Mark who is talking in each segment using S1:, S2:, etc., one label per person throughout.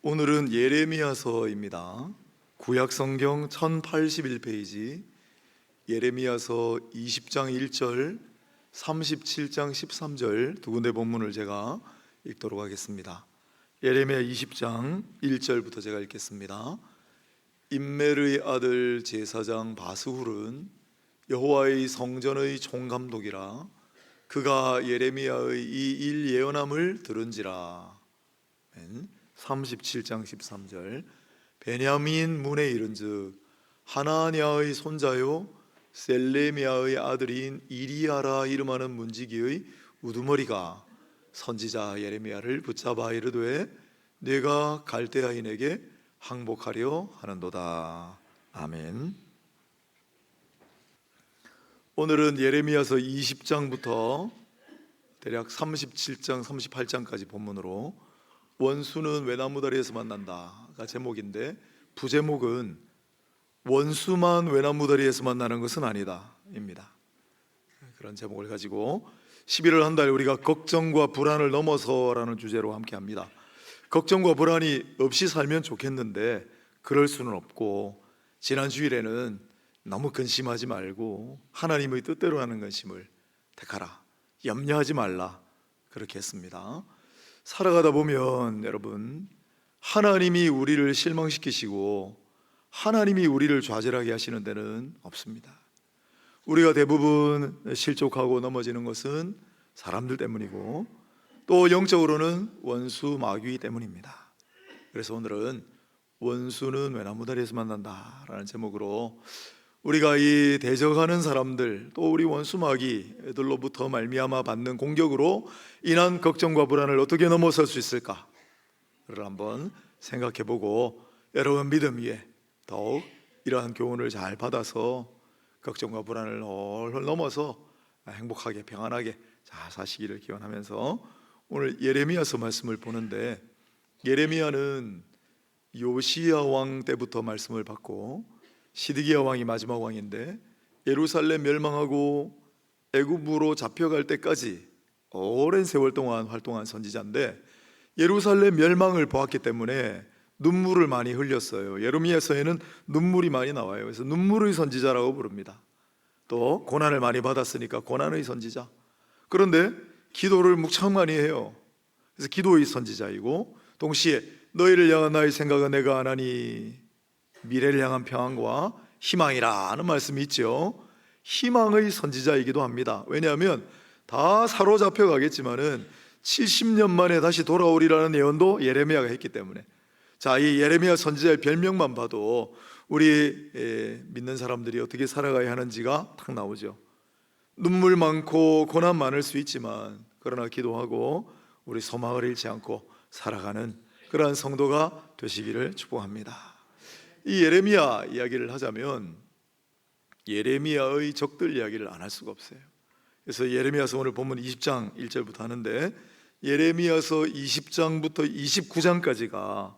S1: 오늘은 예레미야서입니다. 구약성경 1081페이지 예레미야서 20장 1절, 37장 13절 두 군데 본문을 제가 읽도록 하겠습니다. 예레미야 20장 1절부터 제가 읽겠습니다. 임멜의 아들 제사장 바스훌은 여호와의 성전의 총감독이라. 그가 예레미야의 이 일 예언함을 들은지라. 37장 13절 베냐민 문에 이른즉 하나냐의 손자요 셀레미야의 아들인 이리야라 이름하는 문지기의 우두머리가 선지자 예레미야를 붙잡아 이르되 네가 갈대아인에게 항복하려 하는도다. 아멘. 오늘은 예레미야서 20장부터 대략 37장 38장까지 본문으로 원수는 외나무다리에서 만난다가 제목인데, 부제목은 원수만 외나무다리에서 만나는 것은 아니다 입니다. 그런 제목을 가지고 11월 한 달 우리가 걱정과 불안을 넘어서라는 주제로 함께 합니다. 걱정과 불안이 없이 살면 좋겠는데 그럴 수는 없고, 지난 주일에는 너무 근심하지 말고 하나님의 뜻대로 하는 근심을 택하라, 염려하지 말라, 그렇게 했습니다. 살아가다 보면 여러분, 하나님이 우리를 실망시키시고 하나님이 우리를 좌절하게 하시는 데는 없습니다. 우리가 대부분 실족하고 넘어지는 것은 사람들 때문이고 또 영적으로는 원수 마귀 때문입니다. 그래서 오늘은 원수는 외나무다리에서 만난다라는 제목으로 우리가 이 대적하는 사람들, 또 우리 원수 마귀들로부터 말미암아 받는 공격으로 인한 걱정과 불안을 어떻게 넘어설 수 있을까를 한번 생각해보고, 여러분 믿음 위에 더욱 이러한 교훈을 잘 받아서 걱정과 불안을 홀홀 넘어서 행복하게 평안하게 잘 사시기를 기원하면서 오늘 예레미야서 말씀을 보는데, 예레미야는 요시야 왕 때부터 말씀을 받고 시드기야 왕이 마지막 왕인데, 예루살렘 멸망하고 애굽으로 잡혀갈 때까지 오랜 세월 동안 활동한 선지자인데, 예루살렘 멸망을 보았기 때문에 눈물을 많이 흘렸어요. 예레미야서에는 눈물이 많이 나와요. 그래서 눈물의 선지자라고 부릅니다. 또 고난을 많이 받았으니까 고난의 선지자. 그런데 기도를 무척 많이 해요. 그래서 기도의 선지자이고, 동시에 너희를 향한 나의 생각은 내가 아나니 미래를 향한 평안과 희망이라는 말씀이 있죠. 희망의 선지자이기도 합니다. 왜냐하면 다 사로잡혀 가겠지만은 70년 만에 다시 돌아오리라는 예언도 예레미야가 했기 때문에. 자, 이 예레미야 선지자의 별명만 봐도 우리 믿는 사람들이 어떻게 살아가야 하는지가 딱 나오죠. 눈물 많고 고난 많을 수 있지만 그러나 기도하고 우리 소망을 잃지 않고 살아가는 그러한 성도가 되시기를 축복합니다. 이 예레미야 이야기를 하자면 예레미야의 적들 이야기를 안 할 수가 없어요. 그래서 예레미야서 오늘 본문 20장 1절부터 하는데, 예레미야서 20장부터 29장까지가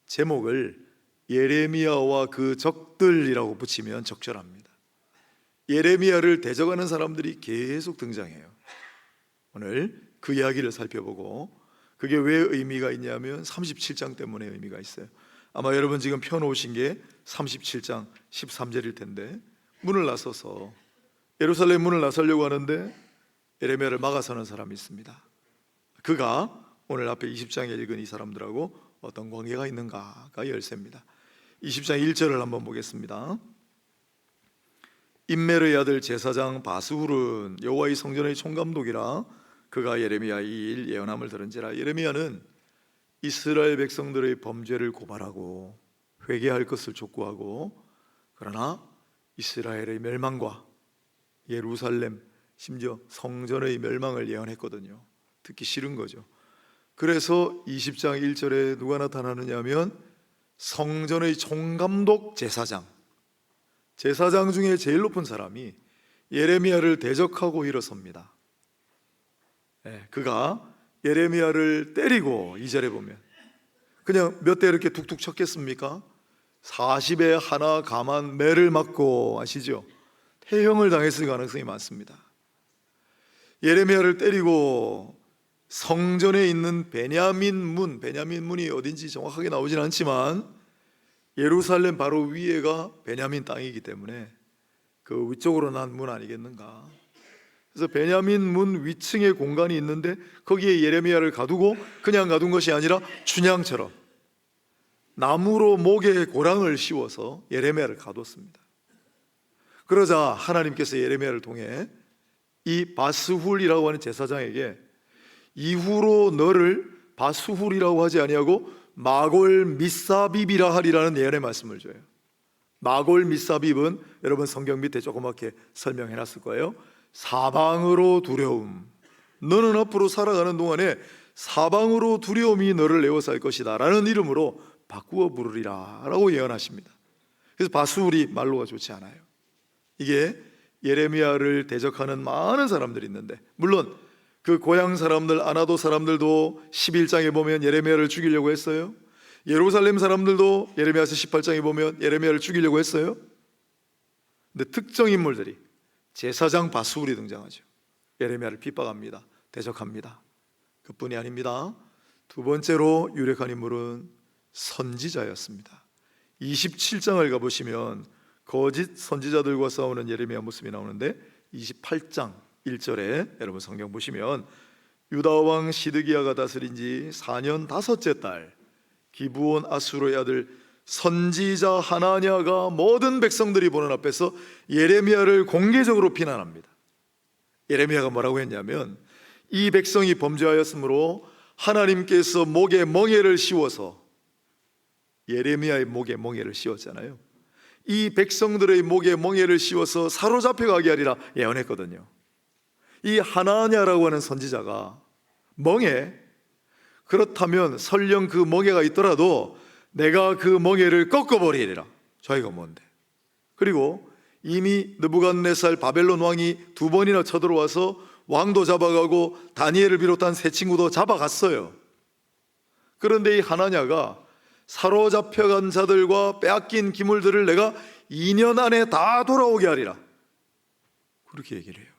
S1: 제목을 예레미야와 그 적들이라고 붙이면 적절합니다. 예레미야를 대적하는 사람들이 계속 등장해요. 오늘 그 이야기를 살펴보고, 그게 왜 의미가 있냐면 37장 때문에 의미가 있어요. 아마 여러분 지금 펴놓으신 게 37장 13절일 텐데, 문을 나서서 예루살렘 문을 나서려고 하는데 예레미야를 막아서는 사람이 있습니다. 그가 오늘 앞에 20장에 읽은 이 사람들하고 어떤 관계가 있는가가 열쇠입니다. 20장 1절을 한번 보겠습니다. 임멜의 아들 제사장 바스훌은 여호와의 성전의 총감독이라. 그가 예레미야 이 일 예언함을 들은지라. 예레미야는 이스라엘 백성들의 범죄를 고발하고 회개할 것을 촉구하고, 그러나 이스라엘의 멸망과 예루살렘, 심지어 성전의 멸망을 예언했거든요. 듣기 싫은 거죠. 그래서 20장 1절에 누가 나타나느냐 하면 성전의 총감독 제사장 중에 제일 높은 사람이 예레미야를 대적하고 일어섭니다. 그가 예레미야를 때리고, 2절에 보면 그냥 몇 대 이렇게 툭툭 쳤겠습니까? 40에 하나 감한 매를 맞고, 아시죠? 태형을 당했을 가능성이 많습니다. 예레미야를 때리고 성전에 있는 베냐민 문이 어딘지 정확하게 나오진 않지만 예루살렘 바로 위에가 베냐민 땅이기 때문에 그 위쪽으로 난 문 아니겠는가. 그래서 베냐민 문 위층에 공간이 있는데 거기에 예레미야를 가두고 그냥 가둔 것이 아니라 춘향처럼 나무로 목에 고랑을 씌워서 예레미야를 가뒀습니다. 그러자 하나님께서 예레미야를 통해 이 바스훌이라고 하는 제사장에게 이후로 너를 바스훌이라고 하지 아니하고 마골 미사빕이라 하리라는 예언의 말씀을 줘요. 마골 미사빕은 여러분 성경 밑에 조그맣게 설명해 놨을 거예요. 사방으로 두려움. 너는 앞으로 살아가는 동안에 사방으로 두려움이 너를 에워쌀 것이다 라는 이름으로 바꾸어 부르리라 라고 예언하십니다. 그래서 바스훌이 말로가 좋지 않아요. 이게 예레미야를 대적하는 많은 사람들이 있는데, 물론 그 고향 사람들 아나도 사람들도 11장에 보면 예레미야를 죽이려고 했어요. 예루살렘 사람들도 예레미야서 18장에 보면 예레미야를 죽이려고 했어요. 근데 특정 인물들이 제사장 바스훌이 등장하죠. 예레미야를 핍박합니다. 대적합니다. 그뿐이 아닙니다. 두 번째로 유력한 인물은 선지자였습니다. 27장을 가보시면 거짓 선지자들과 싸우는 예레미야 모습이 나오는데 28장 1절에 여러분 성경 보시면 유다 왕 시드기야가 다스린 지 4년 5째 달 기브온 아수르의 아들 선지자 하나냐가 모든 백성들이 보는 앞에서 예레미야를 공개적으로 비난합니다. 예레미야가 뭐라고 했냐면 이 백성이 범죄하였으므로 하나님께서 목에 멍에를 씌워서, 예레미야의 목에 멍에를 씌웠잖아요. 이 백성들의 목에 멍에를 씌워서 사로잡혀 가게 하리라 예언했거든요. 이 하나냐라고 하는 선지자가 멍에, 그렇다면 설령 그 멍에가 있더라도 내가 그 멍에를 꺾어버리리라. 저희가 뭔데? 그리고 이미 느부갓네살 바벨론 왕이 2번이나 쳐들어와서 왕도 잡아가고 다니엘을 비롯한 세 친구도 잡아갔어요. 그런데 이 하나냐가 사로잡혀간 자들과 빼앗긴 기물들을 내가 2년 안에 다 돌아오게 하리라, 그렇게 얘기를 해요.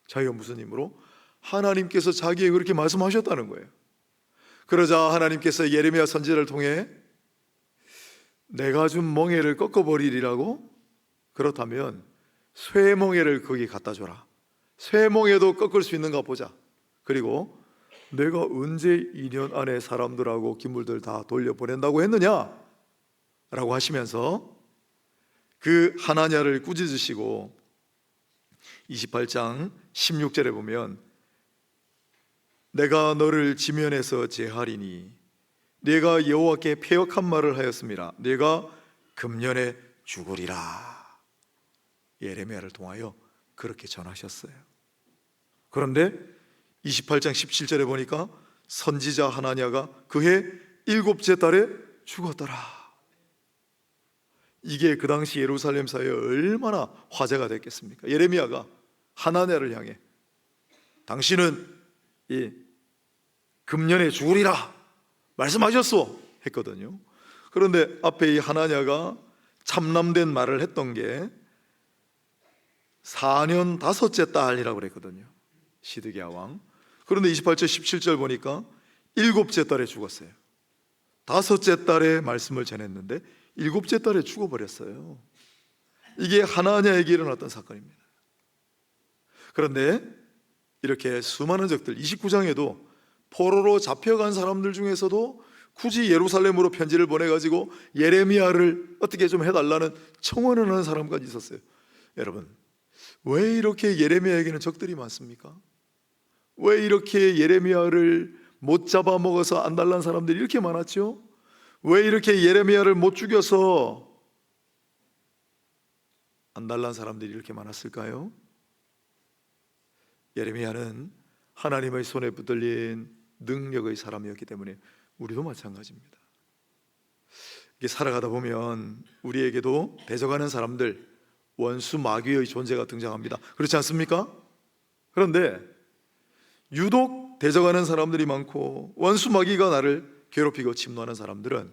S1: 자기가 무슨 힘으로? 하나님께서 자기에게 그렇게 말씀하셨다는 거예요. 그러자 하나님께서 예레미야 선지자를 통해 내가 준 멍에를 꺾어버리리라고? 그렇다면 쇠 멍에를 거기 갖다 줘라. 쇠 멍에도 꺾을 수 있는가 보자. 그리고 내가 언제 2년 안에 사람들하고 기물들 다 돌려보낸다고 했느냐? 라고 하시면서 그 하나냐를 꾸짖으시고 28장 16절에 보면 내가 너를 지면에서 제하리니 네가 여호와께 패역한 말을 하였음이라 네가 금년에 죽으리라. 예레미야를 통하여 그렇게 전하셨어요. 그런데 28장 17절에 보니까 선지자 하나냐가 그해 7째 달에 죽었더라. 이게 그 당시 예루살렘 사회에 얼마나 화제가 됐겠습니까? 예레미야가 하나냐를 향해 당신은 이 금년에 죽으리라 말씀하셨소 했거든요. 그런데 앞에 이 하나냐가 참남된 말을 했던 게 4년 5째 달이라고 그랬거든요, 시드기야 왕. 그런데 28절 17절 보니까 7째 달에 죽었어요. 5째 달에 말씀을 전했는데 7째 달에 죽어버렸어요. 이게 하나냐에게 일어났던 사건입니다. 그런데 이렇게 수많은 적들, 29장에도 포로로 잡혀간 사람들 중에서도 굳이 예루살렘으로 편지를 보내가지고 예레미야를 어떻게 좀 해달라는 청원을 하는 사람까지 있었어요. 여러분, 왜 이렇게 예레미야에게는 적들이 많습니까? 왜 이렇게 예레미야를 못 잡아먹어서 안달난 사람들이 이렇게 많았죠? 왜 이렇게 예레미야를 못 죽여서 안달난 사람들이 이렇게 많았을까요? 예레미야는 하나님의 손에 붙들린 능력의 사람이었기 때문에 우리도 마찬가지입니다. 이게 살아가다 보면 우리에게도 대적하는 사람들, 원수 마귀의 존재가 등장합니다. 그렇지 않습니까? 그런데 유독 대적하는 사람들이 많고 원수 마귀가 나를 괴롭히고 침노하는 사람들은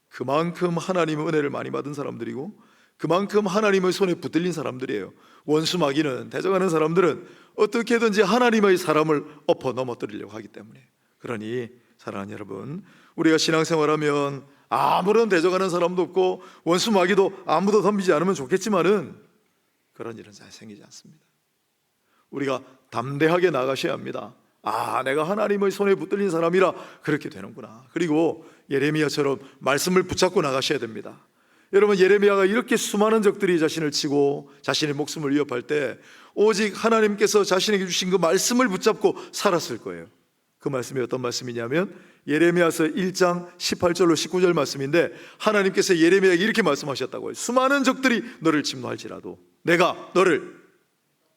S1: 그만큼 하나님의 은혜를 많이 받은 사람들이고 그만큼 하나님의 손에 붙들린 사람들이에요. 원수 마귀는, 대적하는 사람들은 어떻게든지 하나님의 사람을 엎어 넘어뜨리려고 하기 때문에. 그러니 사랑하는 여러분, 우리가 신앙생활하면 아무런 대적하는 사람도 없고 원수 마귀도 아무도 덤비지 않으면 좋겠지만은 그런 일은 잘 생기지 않습니다. 우리가 담대하게 나가셔야 합니다. 내가 하나님의 손에 붙들린 사람이라 그렇게 되는구나. 그리고 예레미야처럼 말씀을 붙잡고 나가셔야 됩니다. 여러분, 예레미야가 이렇게 수많은 적들이 자신을 치고 자신의 목숨을 위협할 때 오직 하나님께서 자신에게 주신 그 말씀을 붙잡고 살았을 거예요. 그 말씀이 어떤 말씀이냐면 예레미야서 1장 18절로 19절 말씀인데, 하나님께서 예레미야에게 이렇게 말씀하셨다고요. 수많은 적들이 너를 침노할지라도 내가 너를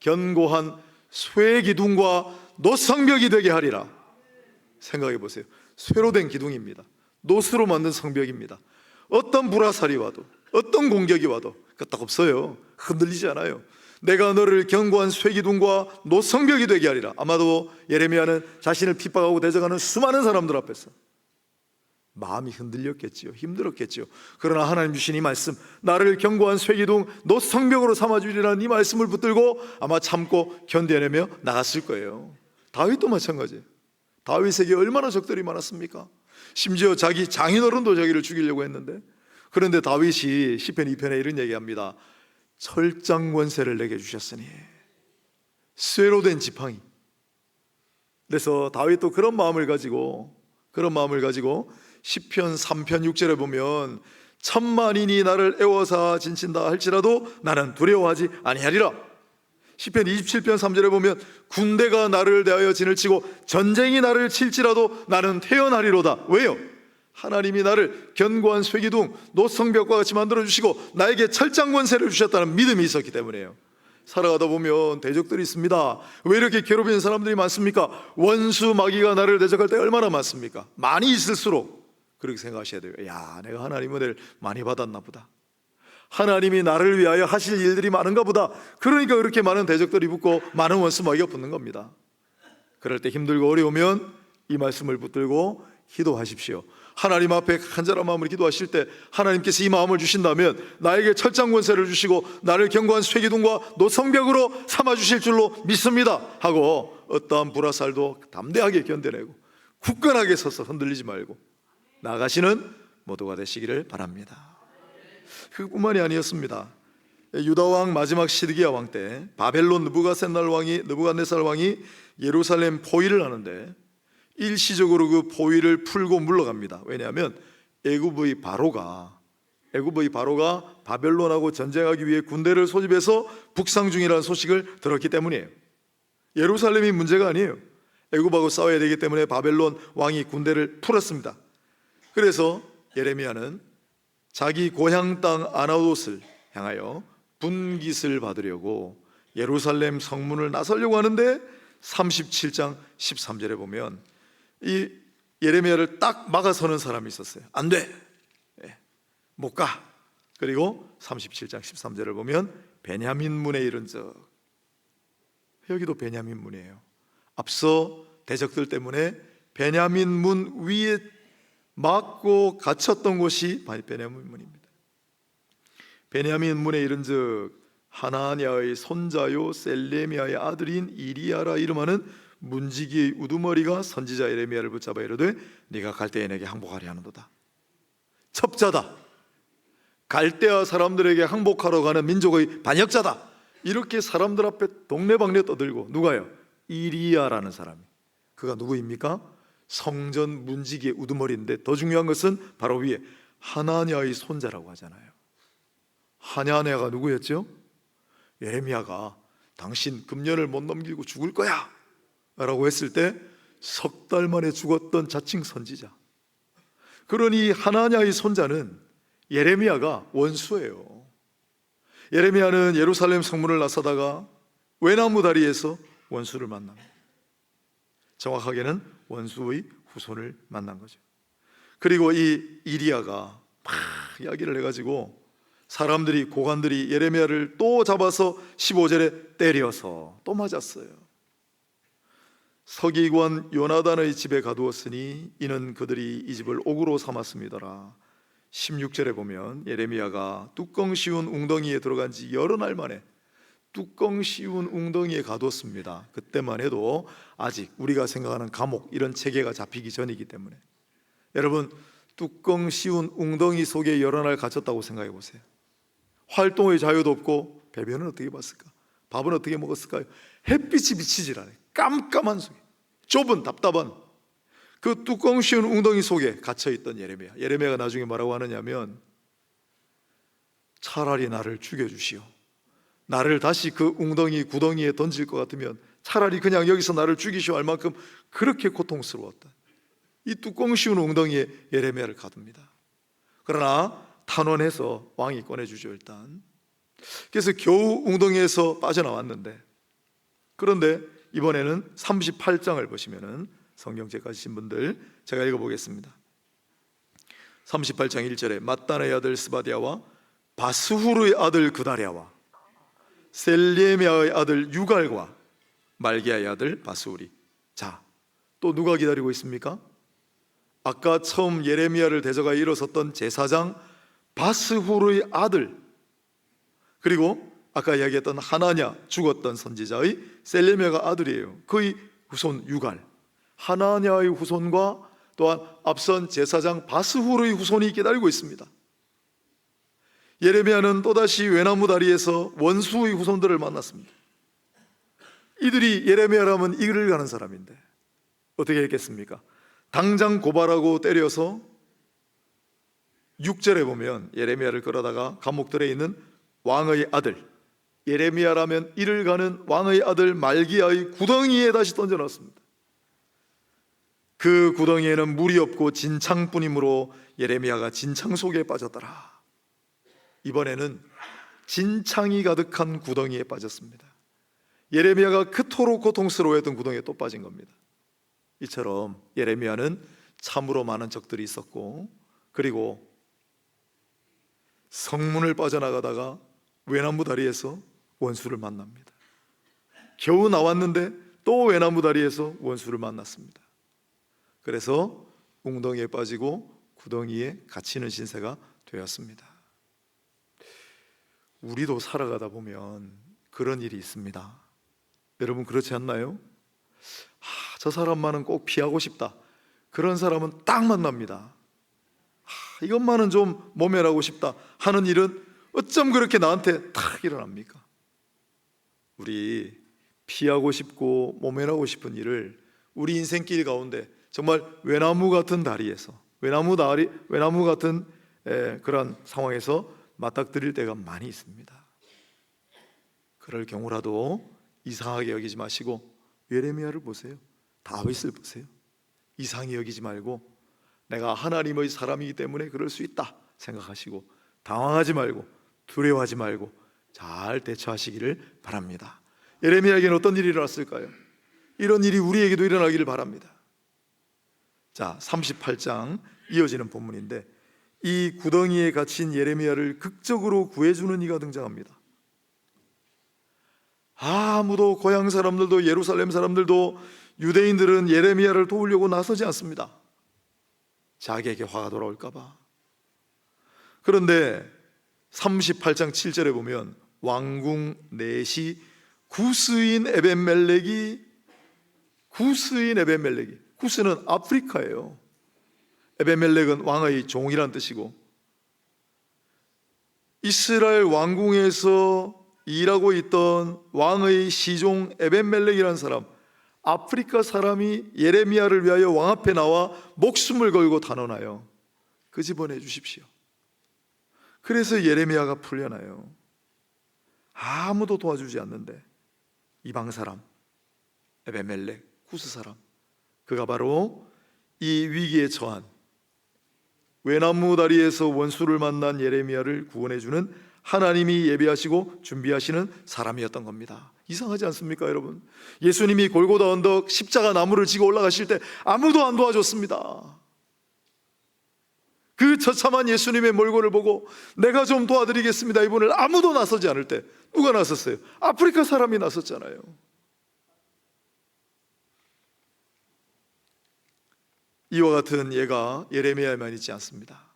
S1: 견고한 쇠 기둥과 노성벽이 되게 하리라. 생각해 보세요. 쇠로 된 기둥입니다. 노스로 만든 성벽입니다. 어떤 불화살이 와도, 어떤 공격이 와도 끄떡 없어요. 흔들리지 않아요. 내가 너를 견고한 쇠기둥과 노성벽이 되게 하리라. 아마도 예레미야는 자신을 핍박하고 대적하는 수많은 사람들 앞에서 마음이 흔들렸겠지요. 힘들었겠지요. 그러나 하나님 주신 이 말씀, 나를 견고한 쇠기둥 노성벽으로 삼아주리라는 이 말씀을 붙들고 아마 참고 견뎌내며 나갔을 거예요. 다윗도 마찬가지예요. 다윗에게 얼마나 적들이 많았습니까? 심지어 자기 장인어른도 자기를 죽이려고 했는데, 그런데 다윗이 시편 2편에 이런 얘기합니다. 철장 권세를 내게 주셨으니, 쇠로 된 지팡이. 그래서 다윗도 그런 마음을 가지고 시편 3편 6절에 보면 천만인이 나를 애워사 진친다 할지라도 나는 두려워하지 아니하리라. 시편 27편 3절에 보면 군대가 나를 대하여 진을 치고 전쟁이 나를 칠지라도 나는 태어나리로다. 왜요? 하나님이 나를 견고한 쇠기둥 노성벽과 같이 만들어주시고 나에게 철장 권세를 주셨다는 믿음이 있었기 때문에요. 살아가다 보면 대적들이 있습니다. 왜 이렇게 괴롭히는 사람들이 많습니까? 원수 마귀가 나를 대적할 때 얼마나 많습니까? 많이 있을수록 그렇게 생각하셔야 돼요. 내가 하나님 은혜를 많이 받았나 보다, 하나님이 나를 위하여 하실 일들이 많은가 보다. 그러니까 그렇게 많은 대적들이 붙고 많은 원수 마귀가 붙는 겁니다. 그럴 때 힘들고 어려우면 이 말씀을 붙들고 기도하십시오. 하나님 앞에 간절한 마음으로 기도하실 때 하나님께서 이 마음을 주신다면 나에게 철장 권세를 주시고 나를 견고한 쇠기둥과 노성벽으로 삼아주실 줄로 믿습니다 하고 어떠한 불화살도 담대하게 견뎌내고 굳건하게 서서 흔들리지 말고 나가시는 모두가 되시기를 바랍니다. 그뿐만이 아니었습니다. 유다왕 마지막 시드기야 왕 때 바벨론 느부갓네살 왕이 예루살렘 포위를 하는데 일시적으로 그 포위를 풀고 물러갑니다. 왜냐하면 애굽의 바로가 바벨론하고 전쟁하기 위해 군대를 소집해서 북상 중이라는 소식을 들었기 때문이에요. 예루살렘이 문제가 아니에요. 애굽하고 싸워야 되기 때문에 바벨론 왕이 군대를 풀었습니다. 그래서 예레미야는 자기 고향 땅 아나돗을 향하여 분깃을 받으려고 예루살렘 성문을 나서려고 하는데 37장 13절에 보면 이 예레미야를 딱 막아서는 사람이 있었어요. 안 돼, 못 가. 그리고 37장 13절을 보면 베냐민 문에 이른 적, 여기도 베냐민 문이에요. 앞서 대적들 때문에 베냐민 문 위에 막고 갇혔던 곳이 베냐민 문입니다. 베냐민 문에 이른 적 하나냐의 손자요 셀레미야의 아들인 이리야라 이름하는 문지기의 우두머리가 선지자 예레미야를 붙잡아 이르되 네가 갈대인에게 항복하리 하는도다. 첩자다, 갈대아 사람들에게 항복하러 가는 민족의 반역자다. 이렇게 사람들 앞에 동네방네 떠들고, 누가요? 이리야라는 사람이. 그가 누구입니까? 성전 문지기의 우두머리인데 더 중요한 것은 바로 위에 하나냐의 손자라고 하잖아요. 하나냐가 누구였죠? 예레미야가 당신 금년을 못 넘기고 죽을 거야 라고 했을 때 석 달 만에 죽었던 자칭 선지자. 그러니 하나냐의 손자는 예레미야가 원수예요. 예레미야는 예루살렘 성문을 나서다가 외나무 다리에서 원수를 만납니다. 정확하게는 원수의 후손을 만난 거죠. 그리고 이 이리야가 막 이야기를 해가지고 사람들이, 고관들이 예레미야를 또 잡아서 15절에 때려서 또 맞았어요. 서기관 요나단의 집에 가두었으니 이는 그들이 이 집을 옥으로 삼았음이더라. 16절에 보면 예레미야가 뚜껑 씌운 웅덩이에 들어간 지 여러 날 만에 뚜껑 씌운 웅덩이에 가뒀습니다. 그때만 해도 아직 우리가 생각하는 감옥, 이런 체계가 잡히기 전이기 때문에. 여러분, 뚜껑 씌운 웅덩이 속에 여러 날 갇혔다고 생각해 보세요. 활동의 자유도 없고 배변은 어떻게 봤을까? 밥은 어떻게 먹었을까요? 햇빛이 비치질 않아요. 깜깜한 속에, 좁은 답답한 그 뚜껑 씌운 웅덩이 속에 갇혀있던 예레미야. 예레미야가 나중에 뭐라고 하느냐면, 차라리 나를 죽여주시오. 나를 다시 그 웅덩이 구덩이에 던질 것 같으면 차라리 그냥 여기서 나를 죽이시오 할 만큼 그렇게 고통스러웠다. 이 뚜껑 씌운 웅덩이에 예레미야를 가둡니다. 그러나 탄원해서 왕이 꺼내주죠. 일단 그래서 겨우 웅덩이에서 빠져나왔는데, 그런데 이번에는 38장을 보시면은, 성경책 가지신 분들 제가 읽어보겠습니다. 38장 1절에 mattan의 아들 스바디아와 바스후르의 아들 그다랴와 셀레미야의 아들 유갈과 말기야의 아들 바스후리. 자, 또 누가 기다리고 있습니까? 아까 처음 예레미야를 대적하여 일어섰던 제사장 바스후르의 아들, 그리고 아까 이야기했던 하나냐, 죽었던 선지자의 셀레미야가 아들이에요. 그의 후손 유갈, 하나냐의 후손과 또한 앞선 제사장 바스후르의 후손이 기다리고 있습니다. 예레미야는 또다시 외나무 다리에서 원수의 후손들을 만났습니다. 이들이 예레미야라면 이를 가는 사람인데 어떻게 했겠습니까? 당장 고발하고 때려서 6절에 보면 예레미야를 끌어다가 감옥들에 있는 왕의 아들, 예레미야라면 이를 가는 왕의 아들 말기야의 구덩이에 다시 던져놨습니다. 그 구덩이에는 물이 없고 진창뿐이므로 예레미야가 진창 속에 빠졌더라. 이번에는 진창이 가득한 구덩이에 빠졌습니다. 예레미야가 그토록 고통스러워했던 구덩이에 또 빠진 겁니다. 이처럼 예레미야는 참으로 많은 적들이 있었고, 그리고 성문을 빠져나가다가 외나무 다리에서 원수를 만납니다. 겨우 나왔는데 또 외나무 다리에서 원수를 만났습니다. 그래서 웅덩이에 빠지고 구덩이에 갇히는 신세가 되었습니다. 우리도 살아가다 보면 그런 일이 있습니다. 여러분 그렇지 않나요? 저 사람만은 꼭 피하고 싶다. 그런 사람은 딱 만납니다. 이것만은 좀 모면하고 싶다 하는 일은 어쩜 그렇게 나한테 탁 일어납니까? 우리 피하고 싶고 모면하고 싶은 일을 우리 인생길 가운데 정말 외나무 같은 다리에서, 외나무 같은 그런 상황에서 맞닥뜨릴 때가 많이 있습니다. 그럴 경우라도 이상하게 여기지 마시고 예레미야를 보세요. 다윗을 보세요. 이상히 여기지 말고 내가 하나님의 사람이기 때문에 그럴 수 있다 생각하시고 당황하지 말고 두려워하지 말고 잘 대처하시기를 바랍니다. 예레미야에게는 어떤 일이 일어났을까요? 이런 일이 우리에게도 일어나기를 바랍니다. 자, 38장 이어지는 본문인데, 이 구덩이에 갇힌 예레미야를 극적으로 구해주는 이가 등장합니다. 아무도, 고향 사람들도 예루살렘 사람들도 유대인들은 예레미야를 도우려고 나서지 않습니다. 자기에게 화가 돌아올까봐. 그런데 38장 7절에 보면 왕궁 넷이 구스인 에벤멜렉이, 구스는 아프리카예요. 에벤멜렉은 왕의 종이란 뜻이고, 이스라엘 왕궁에서 일하고 있던 왕의 시종 에벤멜렉이라는 사람, 아프리카 사람이 예레미야를 위하여 왕 앞에 나와 목숨을 걸고 단언하여 그 집 보내 주십시오. 그래서 예레미야가 풀려나요. 아무도 도와주지 않는데 이방 사람 에벤멜렉, 구스 사람, 그가 바로 이 위기에 처한 외나무 다리에서 원수를 만난 예레미야를 구원해주는 하나님이 예비하시고 준비하시는 사람이었던 겁니다. 이상하지 않습니까, 여러분? 예수님이 골고다 언덕 십자가 나무를 지고 올라가실 때 아무도 안 도와줬습니다. 그 처참한 예수님의 몰골을 보고 내가 좀 도와드리겠습니다 이분을 아무도 나서지 않을 때 누가 나섰어요? 아프리카 사람이 나섰잖아요. 이와 같은 예가 예레미야에만 있지 않습니다.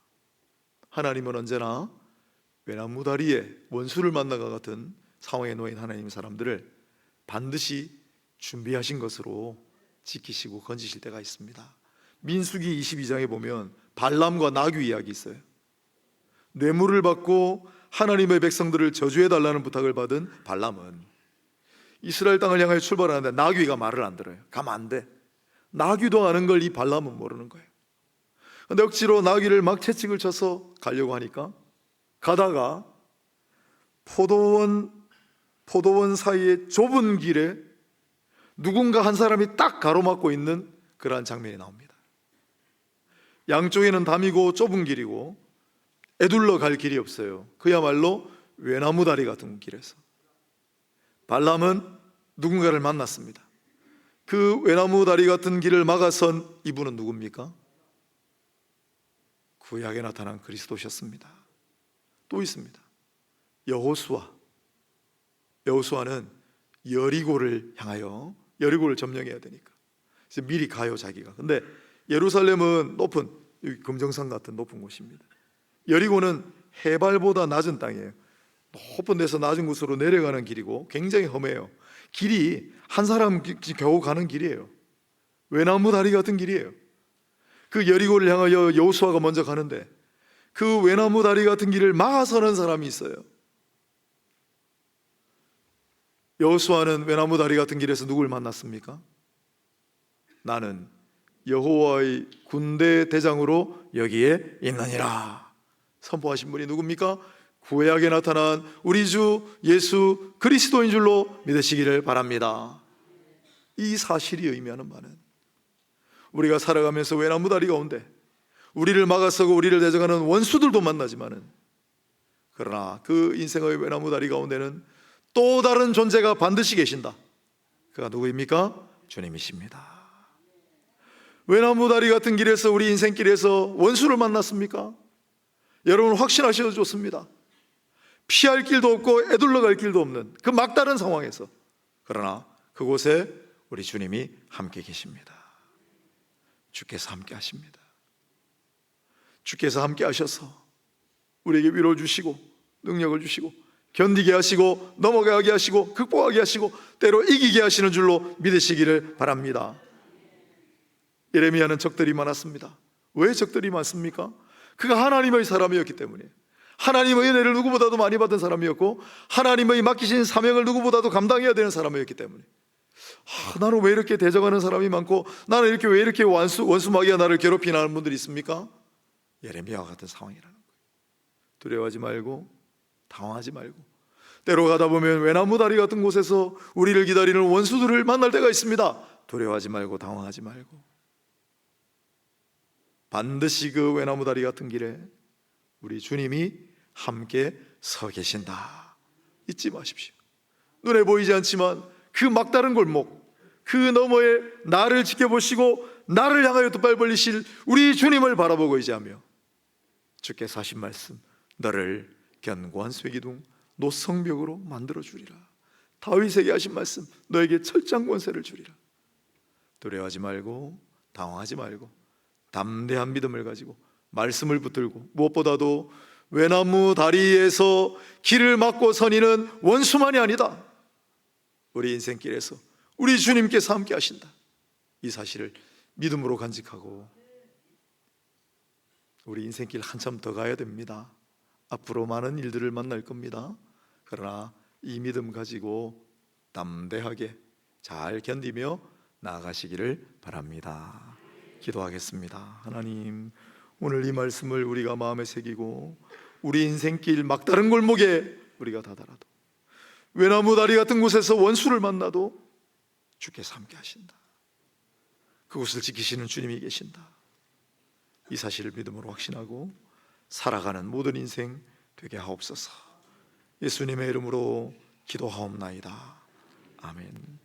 S1: 하나님은 언제나 외나무 다리에 원수를 만나가 같은 상황에 놓인 하나님의 사람들을 반드시 준비하신 것으로 지키시고 건지실 때가 있습니다. 민수기 22장에 보면 발람과 나귀 이야기 있어요. 뇌물을 받고 하나님의 백성들을 저주해달라는 부탁을 받은 발람은 이스라엘 땅을 향해 출발하는데 나귀가 말을 안 들어요. 가면 안 돼. 나귀도 아는 걸 이 발람은 모르는 거예요. 근데 억지로 나귀를 막 채찍을 쳐서 가려고 하니까 가다가 포도원 사이의 좁은 길에 누군가 한 사람이 딱 가로막고 있는 그러한 장면이 나옵니다. 양쪽에는 담이고 좁은 길이고 애둘러 갈 길이 없어요. 그야말로 외나무 다리 같은 길에서 발람은 누군가를 만났습니다. 그 외나무 다리 같은 길을 막아선 이분은 누굽니까? 구약에 나타난 그리스도셨습니다. 또 있습니다. 여호수아는 여리고를 향하여 여리고를 점령해야 되니까 그래서 미리 가요 자기가. 근데 예루살렘은 높은 금정산 같은 높은 곳입니다. 여리고는 해발보다 낮은 땅이에요. 높은 데서 낮은 곳으로 내려가는 길이고 굉장히 험해요. 길이 한 사람 겨우 가는 길이에요. 외나무 다리 같은 길이에요. 그 여리고를 향하여 여호수아가 먼저 가는데 그 외나무 다리 같은 길을 막아서는 사람이 있어요. 여호수아는 외나무 다리 같은 길에서 누굴 만났습니까? 나는 여호와의 군대 대장으로 여기에 있느니라 선포하신 분이 누굽니까? 구약에 나타난 우리 주 예수 그리스도인 줄로 믿으시기를 바랍니다. 이 사실이 의미하는 바는 우리가 살아가면서 외나무 다리 가운데 우리를 막아서고 우리를 대적하는 원수들도 만나지만은 그러나 그 인생의 외나무 다리 가운데는 또 다른 존재가 반드시 계신다. 그가 누구입니까? 주님이십니다. 외나무 다리 같은 길에서 우리 인생길에서 원수를 만났습니까? 여러분 확신하셔도 좋습니다. 피할 길도 없고 애둘러 갈 길도 없는 그 막다른 상황에서 그러나 그곳에 우리 주님이 함께 계십니다. 주께서 함께 하십니다. 주께서 함께 하셔서 우리에게 위로를 주시고 능력을 주시고 견디게 하시고 넘어가게 하시고 극복하게 하시고 때로 이기게 하시는 줄로 믿으시기를 바랍니다. 예레미야는 적들이 많았습니다. 왜 적들이 많습니까? 그가 하나님의 사람이었기 때문에 하나님의 은혜를 누구보다도 많이 받은 사람이었고 하나님의 맡기신 사명을 누구보다도 감당해야 되는 사람이었기 때문에 나는 왜 이렇게 대적하는 사람이 많고 나는 왜 이렇게 원수마귀가 나를 괴롭히나 하는 분들이 있습니까? 예레미야와 같은 상황이라는 거예요. 두려워하지 말고 당황하지 말고 때로 가다 보면 외나무 다리 같은 곳에서 우리를 기다리는 원수들을 만날 때가 있습니다. 두려워하지 말고 당황하지 말고 반드시 그 외나무 다리 같은 길에 우리 주님이 함께 서 계신다. 잊지 마십시오. 눈에 보이지 않지만 그 막다른 골목 그 너머에 나를 지켜보시고 나를 향하여 두 발 벌리실 우리 주님을 바라보고 의지하며 주께서 하신 말씀 너를 견고한 쇠기둥 노성벽으로 만들어 주리라. 다윗에게 하신 말씀 너에게 철장 권세를 주리라. 두려워하지 말고 당황하지 말고 담대한 믿음을 가지고 말씀을 붙들고 무엇보다도 외나무 다리에서 길을 막고 선인은 원수만이 아니다. 우리 인생길에서 우리 주님께서 함께 하신다. 이 사실을 믿음으로 간직하고 우리 인생길 한참 더 가야 됩니다. 앞으로 많은 일들을 만날 겁니다. 그러나 이 믿음 가지고 담대하게 잘 견디며 나아가시기를 바랍니다. 기도하겠습니다. 하나님, 오늘 이 말씀을 우리가 마음에 새기고 우리 인생길 막다른 골목에 우리가 다다라도 외나무 다리 같은 곳에서 원수를 만나도 주께서 함께 하신다. 그곳을 지키시는 주님이 계신다. 이 사실을 믿음으로 확신하고 살아가는 모든 인생 되게 하옵소서. 예수님의 이름으로 기도하옵나이다. 아멘.